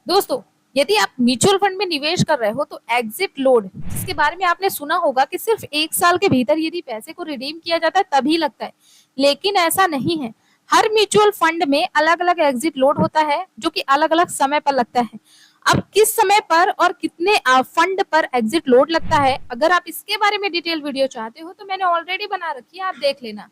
दोस्तों, यदि आप म्यूचुअल फंड में निवेश कर रहे हो तो एग्जिट लोड, जिसके बारे में आपने सुना होगा कि सिर्फ 1 साल के भीतर यदि पैसे को रिडीम किया जाता है तभी लगता है, लेकिन ऐसा नहीं है। हर म्यूचुअल फंड में अलग अलग एग्जिट लोड होता है जो कि अलग अलग समय पर लगता है। अब किस समय पर और कितने फंड पर एग्जिट लोड लगता है, अगर आप इसके बारे में डिटेल वीडियो चाहते हो तो मैंने ऑलरेडी बना रखी है, आप देख लेना।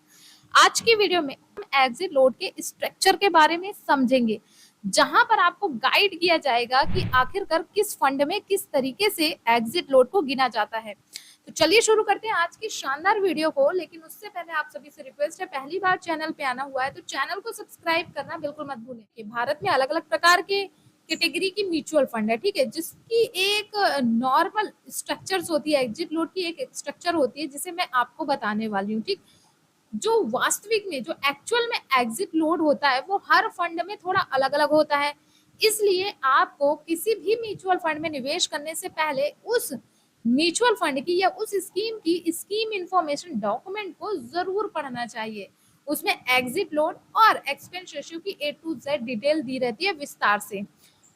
आज की वीडियो में हम एग्जिट लोड के स्ट्रक्चर के बारे में समझेंगे, जहां पर आपको गाइड किया जाएगा कि आखिरकार किस फंड में किस तरीके से एग्जिट लोड को गिना जाता है। तो चलिए शुरू करते हैं आज की शानदार वीडियो को। लेकिन उससे पहले आप सभी से रिक्वेस्ट है, पहली बार चैनल पे आना हुआ है तो चैनल को सब्सक्राइब करना बिल्कुल मत भूलें। कि भारत में अलग अलग प्रकार के कैटेगरी की म्यूचुअल फंड है, ठीक है, जिसकी एक नॉर्मल स्ट्रक्चर्स होती है, एग्जिट लोड की एक स्ट्रक्चर होती है जिसे मैं आपको बताने वाली हूँ। ठीक, जो वास्तविक में जो एक्चुअल में एग्जिट लोड होता है वो हर फंड में थोड़ा अलग अलग होता है। इसलिए आपको किसी भी म्यूचुअल फंड में निवेश करने से पहले उस म्यूचुअल फंड की या उस स्कीम की स्कीम इंफॉर्मेशन डॉक्यूमेंट को जरूर पढ़ना चाहिए। उसमें एग्जिट लोड और एक्सपेंस रेशियो की A to Z डिटेल दी रहती है विस्तार से।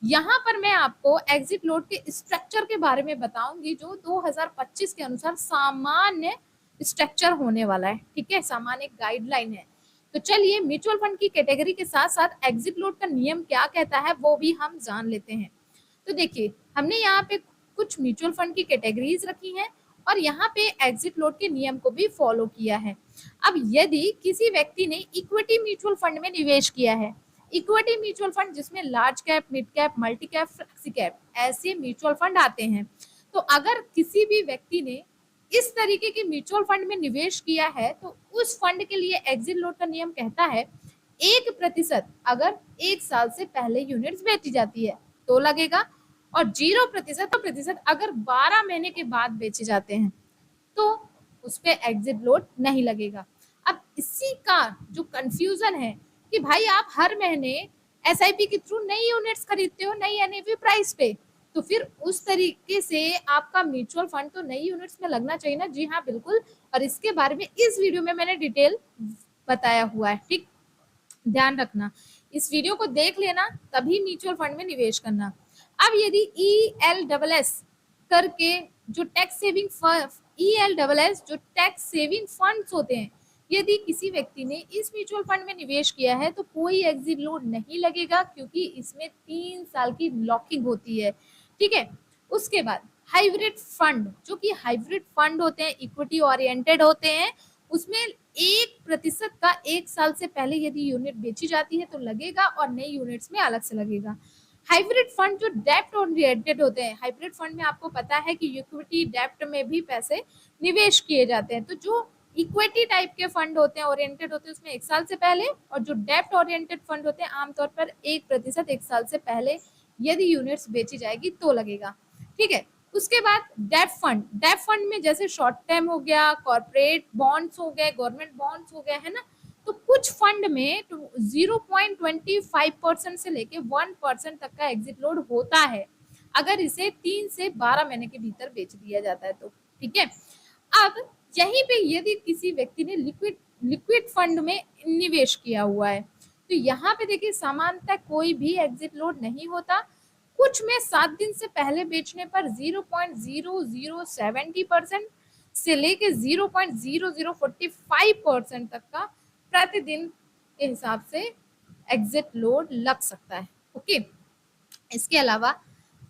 यहाँ पर मैं आपको एग्जिट लोड के स्ट्रक्चर के बारे में बताऊंगी जो 2025 के अनुसार सामान्य स्ट्रक्चर होने वाला है। ठीक है, सामान्य गाइडलाइन है। तो चलिए म्यूचुअल फंड की कैटेगरी के साथ साथ एग्जिट लोड का नियम क्या कहता है वो भी हम जान लेते हैं। तो देखिए, हमने यहाँ पे कुछ म्यूचुअल फंड की कैटेगरीज रखी हैं और यहाँ पे एग्जिट लोड के नियम को भी फॉलो किया है। अब यदि किसी व्यक्ति ने इक्विटी म्यूचुअल फंड में निवेश किया है, इक्विटी म्यूचुअल फंड जिसमें large cap, mid cap, multi cap, flexi cap ऐसे म्यूचुअल फंड आते हैं, तो अगर किसी भी व्यक्ति ने इस तरीके के म्यूचुअल फंड में निवेश किया है तो उस फंड के लिए एग्जिट लोड का नियम कहता है 1% अगर 1 साल से पहले यूनिट्स बेची जाती है तो लगेगा, और 0% अगर 12 महीने के बाद बेचे जाते हैं तो उस पर एग्जिट लोड नहीं लगेगा। अब इसी का जो कंफ्यूजन है कि भाई आप हर महीने SIP के थ्रू नई यूनिट्स खरीदते हो नई NAV प्राइस पे, तो फिर उस तरीके से आपका म्यूचुअल फंड तो नई यूनिट्स में लगना चाहिए ना। जी हाँ, बिल्कुल, और इसके बारे में इस वीडियो में मैंने डिटेल बताया हुआ है। ठीक, ध्यान रखना, इस वीडियो को देख लेना तभी म्यूचुअल फंड में निवेश करना। अब यदि ELSS करके जो टैक्स सेविंग ELSS जो टैक्स सेविंग फंड्स होते हैं, यदि किसी व्यक्ति ने इस म्यूचुअल फंड में निवेश किया है तो कोई एग्जिट लोड नहीं लगेगा, क्योंकि इसमें 3 साल की लॉकिंग होती है। ठीक है, उसके बाद हाइब्रिड फंड, जो कि हाइब्रिड फंड होते हैं, इक्विटी ओरिएंटेड होते हैं, उसमें 1% का 1 साल से पहले यदि यूनिट बेची जाती है तो लगेगा और नई यूनिट्स में अलग से लगेगा। हाइब्रिड फंड जो डेप्ट ओरिएंटेड होते हैं, हाइब्रिड फंड में आपको पता है कि इक्विटी डेप्ट में भी पैसे निवेश किए जाते हैं। तो जो इक्विटी टाइप के फंड होते हैं, ओरिएंटेड होते हैं, उसमें 1 साल से पहले, और जो डेप्ट ओरिएंटेड फंड होते हैं आमतौर पर 1% 1 साल से पहले यदि यूनिट्स बेची जाएगी तो लगेगा। ठीक है, उसके बाद डेप फंड में जैसे शॉर्ट टर्म हो गया, कॉर्पोरेट बॉन्ड्स हो गए, गवर्नमेंट बॉन्ड्स हो गए, है ना। तो कुछ फंड में 0.25% से लेके 1% तक का एग्जिट लोड होता है अगर इसे 3 से 12 महीने के भीतर बेच दिया जाता है तो। ठीक है, अब यहीं पे यदि किसी व्यक्ति ने लिक्विड फंड में निवेश किया हुआ है तो यहाँ पे देखिए सामान्यतः कोई भी एग्जिट लोड नहीं होता। कुछ में 7 दिन से पहले बेचने पर 0.0070% से लेके 0.0045% तक का प्रतिदिन के हिसाब से एग्जिट लोड लग सकता है। ओके, इसके अलावा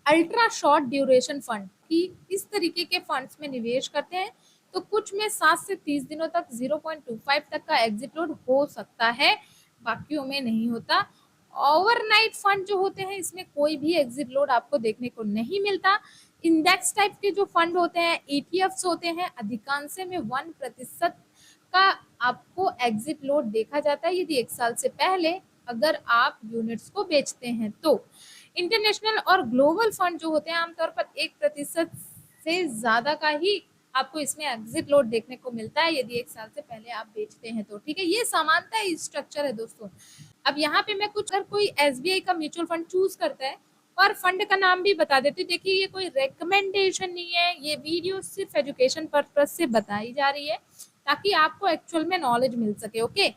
अल्ट्रा शॉर्ट ड्यूरेशन फंड की इस तरीके के फंड्स में निवेश करते हैं तो कुछ में 7 से 30 दिनों तक 0.25 तक का एग्जिट लोड हो सकता है, बाकियों में नहीं होता। ओवरनाइट फंड जो होते हैं इसमें कोई भी एग्जिट लोड आपको देखने को नहीं मिलता। इंडेक्स टाइप के जो फंड होते हैं, ETFs होते हैं, अधिकांश में 1% का आपको एग्जिट लोड देखा जाता है यदि 1 साल से पहले अगर आप यूनिट्स को बेचते हैं तो। इंटरनेशनल और ग्लोबल फंड जो होते हैं आमतौर पर 1% से ज्यादा का ही आपको इसमें एग्जिट लोड देखने को मिलता है यदि 1 साल से पहले आप बेचते हैं तो। ठीक है, ये सामान्यतः स्ट्रक्चर है दोस्तों। अब यहाँ पे मैं कुछ, अगर कोई SBI का म्यूचुअल फंड चूज करता है और फंड का नाम भी बता देती हूँ। देखिए, ये कोई रिकमेंडेशन नहीं है, ये वीडियो सिर्फ एजुकेशन पर्पज से बताई जा रही है ताकि आपको एक्चुअल में नॉलेज मिल सके। ओके,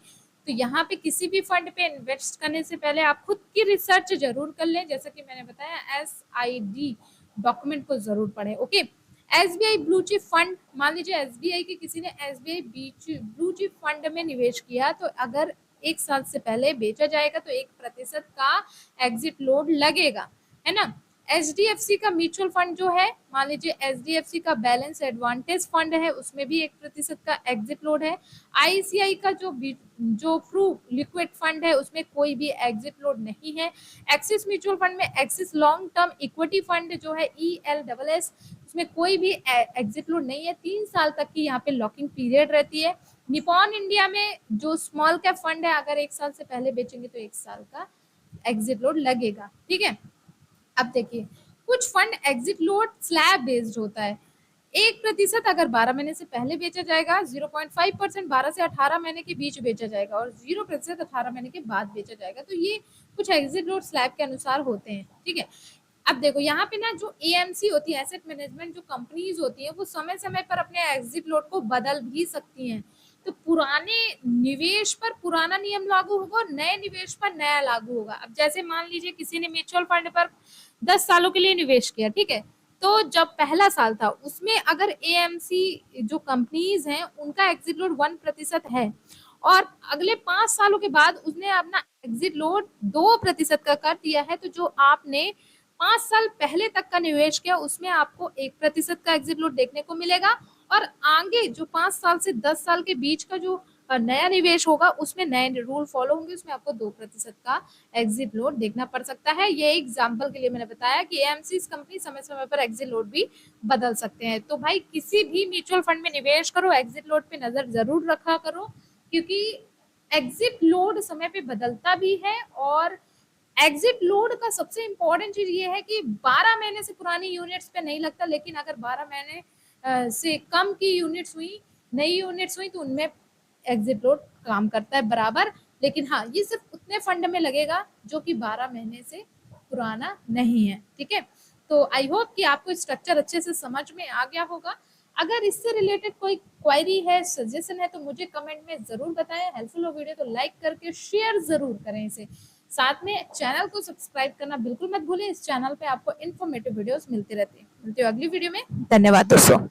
तो यहाँ पे किसी भी फंड पे इन्वेस्ट करने से पहले आप खुद की रिसर्च जरूर कर लें, जैसा कि मैंने बताया SID डॉक्यूमेंट को जरूर पढ़ें। Okay, SBI blue chip fund, मान लीजिए SBI के किसी ने SBI ब्लू चिप फंड में निवेश किया, तो अगर 1 साल से पहले बेचा जाएगा तो 1% का एग्जिट लोड लगेगा, है ना। HDFC का म्यूचुअल फंड जो है, मान लीजिए HDFC का बैलेंस एडवांटेज फंड है, उसमें भी 1% का एग्जिट लोड है। ICI का जो फ्रू लिक्विड फंड है उसमें कोई भी एग्जिट लोड नहीं है। एक्सिस म्यूचुअल फंड में axis long term equity fund जो है ELSS, उसमें कोई भी एग्जिट लोड नहीं है, 3 साल तक की यहाँ पे लॉकिंग पीरियड रहती है। निपॉन इंडिया में जो स्मॉल कैप फंड है, अगर 1 साल से पहले बेचेंगे तो 1 साल का एग्जिट लोड लगेगा, ठीक है। अब देखिए, कुछ fund exit load slab based होता है। 1% अगर 12 महीने से पहले बेचा जाएगा, 0.5% 12 से 18 महीने के बीच बेचा जाएगा और 0% 18 महीने के बाद बेचा जाएगा। तो ये कुछ एग्जिट लोड स्लैब के अनुसार होते हैं, ठीक है। अब देखो यहाँ पे ना जो AMC होती है, एसेट मैनेजमेंट जो कंपनीज होती है, वो समय समय पर अपने एग्जिट लोड को बदल भी सकती हैं। तो पुराने निवेश पर पुराना नियम लागू होगा और नए निवेश पर नया लागू होगा। अब जैसे मान लीजिए किसी ने म्यूचुअल फंड पर 10 सालों के लिए निवेश किया, ठीक है, तो जब पहला साल था उसमें अगर AMC जो कंपनीज हैं उनका एग्जिट लोड 1% है और अगले 5 सालों के बाद उसने अपना एग्जिट लोड 2% का कर दिया है, तो जो आपने 5 साल पहले तक का निवेश किया उसमें आपको 1% का एग्जिट लोड देखने को मिलेगा और आगे जो 5 साल से 10 साल के बीच का जो नया निवेश होगा उसमें नए रूल फॉलो होंगे, उसमें आपको 2% का एग्जिट लोड देखना पड़ सकता है। ये एग्जांपल के लिए मैंने बताया कि AMC कंपनी समय समय पर एग्जिट लोड भी बदल सकते हैं। तो भाई किसी भी म्यूचुअल फंड में निवेश करो, एग्जिट लोड पे नजर जरूर रखा करो, क्योंकि एग्जिट लोड समय पे बदलता भी है और एग्जिट लोड का सबसे इंपॉर्टेंट चीज ये है कि 12 महीने से पुरानी यूनिट्स पे नहीं लगता, लेकिन अगर 12 महीने से कम की यूनिट्स हुई, नई यूनिट्स हुई, तो उनमें एग्जिट लोड काम करता है बराबर। लेकिन हाँ, ये सिर्फ उतने फंड में लगेगा जो कि 12 महीने से पुराना नहीं है, ठीक है। तो आई होप कि आपको स्ट्रक्चर अच्छे से समझ में आ गया होगा। अगर इससे रिलेटेड कोई क्वेरी है, सजेशन है, तो मुझे कमेंट में जरूर बताएं। हेल्पफुल हो वीडियो तो लाइक करके शेयर जरूर करें इसे। साथ में चैनल को सब्सक्राइब करना बिल्कुल मत भूलें। इस चैनल पे आपको इन्फॉर्मेटिव वीडियोस मिलते रहते हैं। मिलते हैं अगली वीडियो में। धन्यवाद दोस्तों।